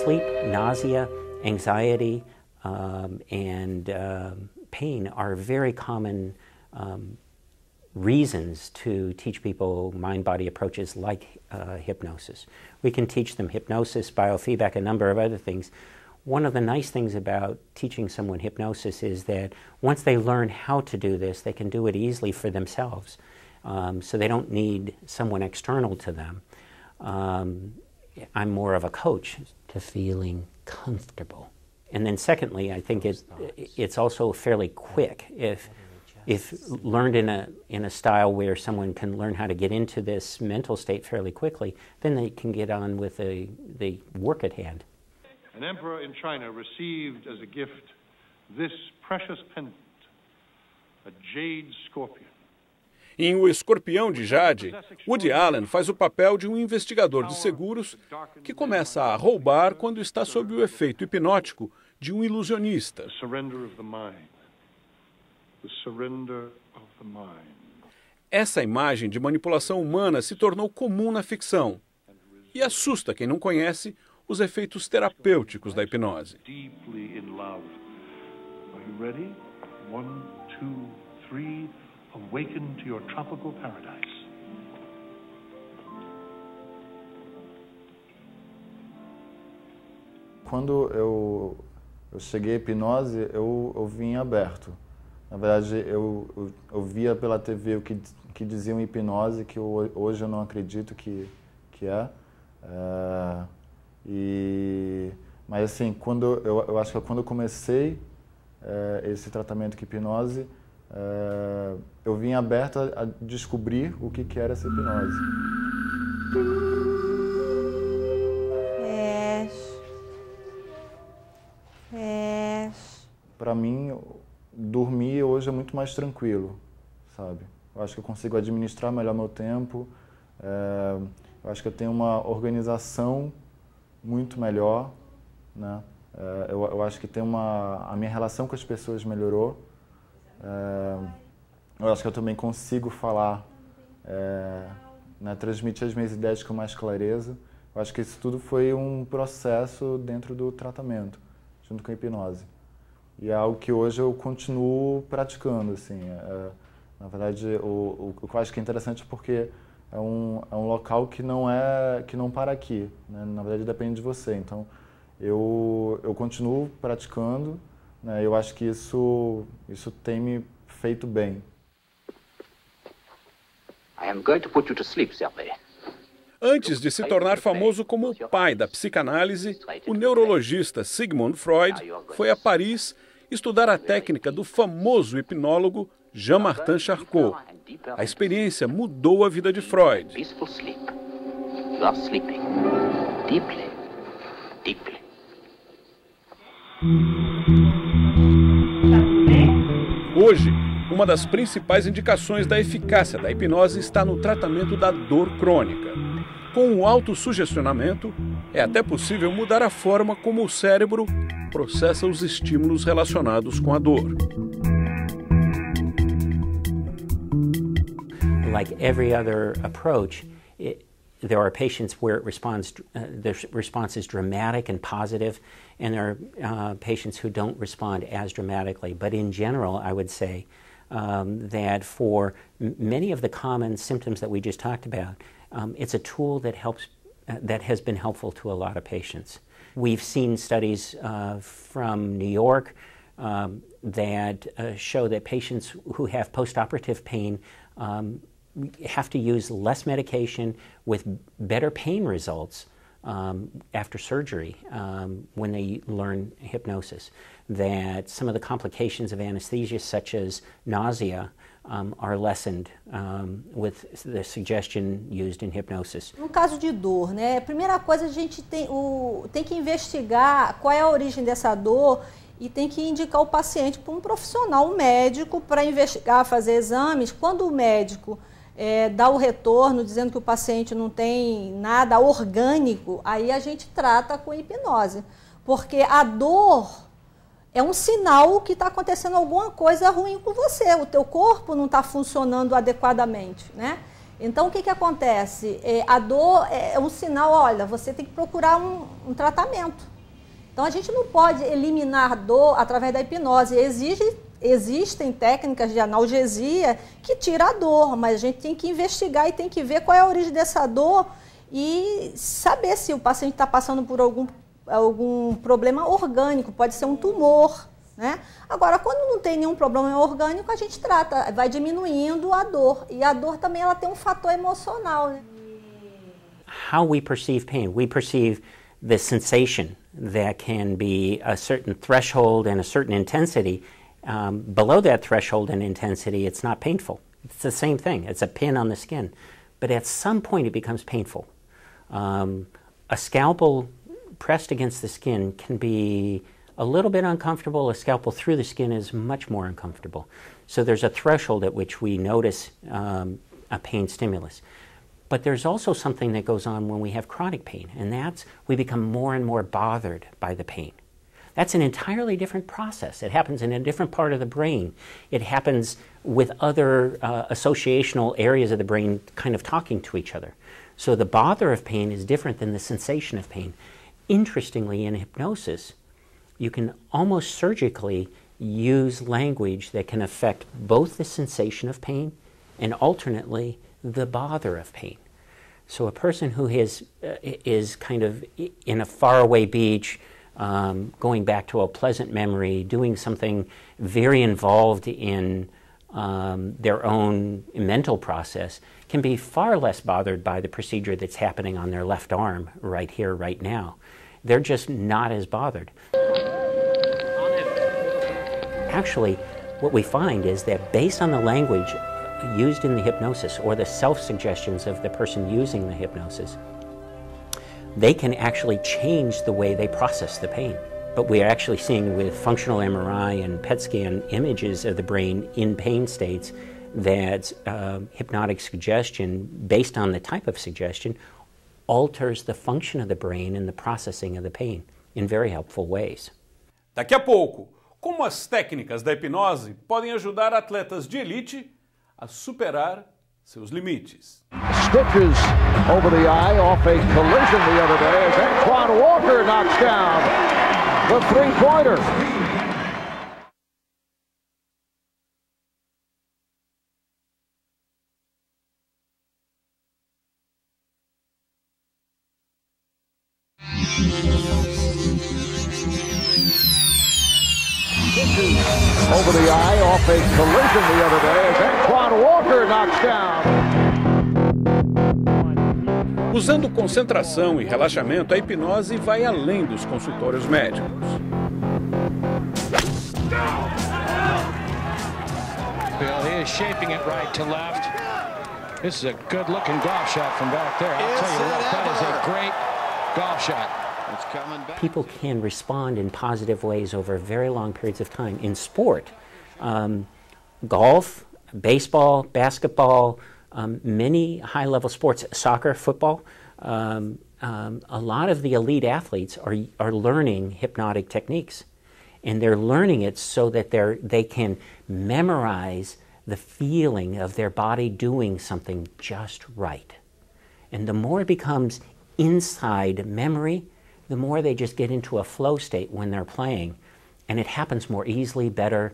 Sleep, nausea, anxiety, and pain are very common reasons to teach people mind-body approaches like hypnosis. We can teach them hypnosis, biofeedback, a number of other things. One of the nice things about teaching someone hypnosis is that once they learn how to do this, they can do it easily for themselves. So they don't need someone external to them. I'm more of a coach to feeling comfortable. And then secondly, I think it's also fairly quick. If learned in a style where someone can learn how to get into this mental state fairly quickly, then they can get on with the work at hand. An emperor in China received as a gift this precious pendant, a jade scorpion. Em O Escorpião de Jade, Woody Allen faz o papel de um investigador de seguros que começa a roubar quando está sob o efeito hipnótico de um ilusionista. Essa imagem de manipulação humana se tornou comum na ficção e assusta quem não conhece os efeitos terapêuticos da hipnose. Awaken to your tropical paradise. Quando eu cheguei à hipnose, eu vim aberto. Na verdade, eu via pela TV o que diziam hipnose, que hoje eu não acredito que é. Mas assim, eu acho que quando eu comecei esse tratamento com hipnose, eu vim aberto a descobrir o que era essa hipnose. Para mim, dormir hoje é muito mais tranquilo, sabe? Eu acho que eu consigo administrar melhor meu tempo, eu acho que eu tenho uma organização muito melhor, né? Eu acho que a minha relação com as pessoas melhorou. Eu acho que eu também consigo falar, né, transmitir as minhas ideias com mais clareza. Eu acho que isso tudo foi um processo dentro do tratamento, junto com a hipnose. E é algo que hoje eu continuo praticando, assim. Na verdade, o que eu acho que é interessante porque é um local que não para aqui, né? Na verdade, depende de você. Então, eu continuo praticando, né? Eu acho que isso tem me feito bem. I am going to put you to sleep, Serpé. Antes de se tornar famoso como o pai da psicanálise, o neurologista Sigmund Freud foi a Paris estudar a técnica do famoso hipnólogo Jean-Martin Charcot. A experiência mudou a vida de Freud. Peaceful sleep. You are sleeping deeply, deeply. Hoje, uma das principais indicações da eficácia da hipnose está no tratamento da dor crônica. Com o autossugestionamento, é até possível mudar a forma como o cérebro processa os estímulos relacionados com a dor. Like every other approach, there are patients where the response is dramatic and positive, and there are patients who don't respond as dramatically. But in general, I would say that for many of the common symptoms that we just talked about, it's a tool that that has been helpful to a lot of patients. We've seen studies from New York that show that patients who have post-operative pain have to use less medication with better pain results after surgery when they learn hypnosis. That some of the complications of anesthesia, such as nausea, are lessened with the suggestion used in hypnosis. No caso de dor, né? A primeira coisa, a gente tem que investigar qual é a origem dessa dor e tem que indicar o paciente para um profissional, um médico, para investigar, fazer exames. Quando o médico dá o retorno dizendo que o paciente não tem nada orgânico, aí a gente trata com hipnose. Porque a dor é um sinal que está acontecendo alguma coisa ruim com você, o teu corpo não está funcionando adequadamente, né? Então, o que acontece? A dor é um sinal, olha, você tem que procurar um tratamento. Então a gente não pode eliminar dor através da hipnose. Existem técnicas de analgesia que tiram a dor, mas a gente tem que investigar e tem que ver qual é a origem dessa dor e saber se o paciente está passando por algum problema orgânico, pode ser um tumor, né? Agora, quando não tem nenhum problema orgânico, a gente trata, vai diminuindo a dor. E a dor também ela tem um fator emocional, né? How we perceive pain. We perceive the sensation that can be a certain threshold and a certain intensity. Below that threshold and intensity, it's not painful. It's the same thing. It's a pin on the skin. But at some point, it becomes painful. A scalpel pressed against the skin can be a little bit uncomfortable. A scalpel through the skin is much more uncomfortable. So there's a threshold at which we notice a pain stimulus. But there's also something that goes on when we have chronic pain, and that's we become more and more bothered by the pain. That's an entirely different process. It happens in a different part of the brain. It happens with other associational areas of the brain kind of talking to each other. So the bother of pain is different than the sensation of pain. Interestingly, in hypnosis, you can almost surgically use language that can affect both the sensation of pain and alternately the bother of pain. So a person who is kind of in a faraway beach, going back to a pleasant memory, doing something very involved in their own mental process, can be far less bothered by the procedure that's happening on their left arm right here, right now. They're just not as bothered. Actually, what we find is that based on the language used in the hypnosis or the self-suggestions of the person using the hypnosis, they can actually change the way they process the pain. But we are actually seeing with functional MRI and PET scan images of the brain in pain states that hypnotic suggestion, based on the type of suggestion, alters the function of the brain and the processing of the pain in very helpful ways. Daqui a pouco, como as técnicas da hipnose podem ajudar atletas de elite a superar seus limites. Stitches over the eye off a collision the other day as Antoine Walker knocks down the three-pointer. Over the eye off a collision the other day as Antoine Walker knocks down. Usando concentração e relaxamento, a hipnose vai além dos consultórios médicos. Bill, he is shaping it right to left. This is a good-looking golf shot from back there. I'll tell you what, that is a great golf shot. People can respond in positive ways over very long periods of time. In sport, golf, baseball, basketball, many high-level sports, soccer, football, a lot of the elite athletes are learning hypnotic techniques. And they're learning it so that they can memorize the feeling of their body doing something just right. And the more it becomes inside memory, the more they just get into a flow state when they're playing. And it happens more easily, better.